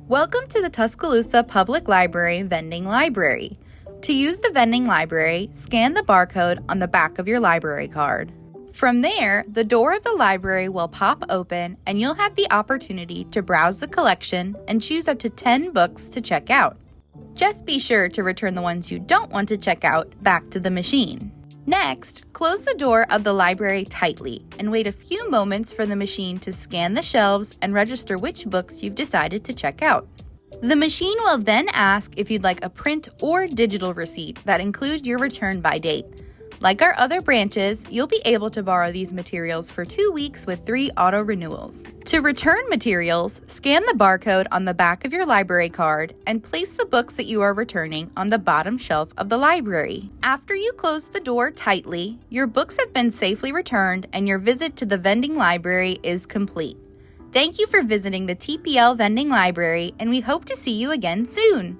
Welcome to the Tuscaloosa Public Library Vending Library. To use the vending library, scan the barcode on the back of your library card. From there, the door of the library will pop open and you'll have the opportunity to browse the collection and choose up to 10 books to check out. Just be sure to return the ones you don't want to check out back to the machine. Next, close the door of the library tightly and wait a few moments for the machine to scan the shelves and register which books you've decided to check out. The machine will then ask if you'd like a print or digital receipt that includes your return by date. Like our other branches, you'll be able to borrow these materials for 2 weeks with 3 auto renewals. To return materials, scan the barcode on the back of your library card and place the books that you are returning on the bottom shelf of the library. After you close the door tightly, your books have been safely returned and your visit to the vending library is complete. Thank you for visiting the TPL Vending Library, and we hope to see you again soon.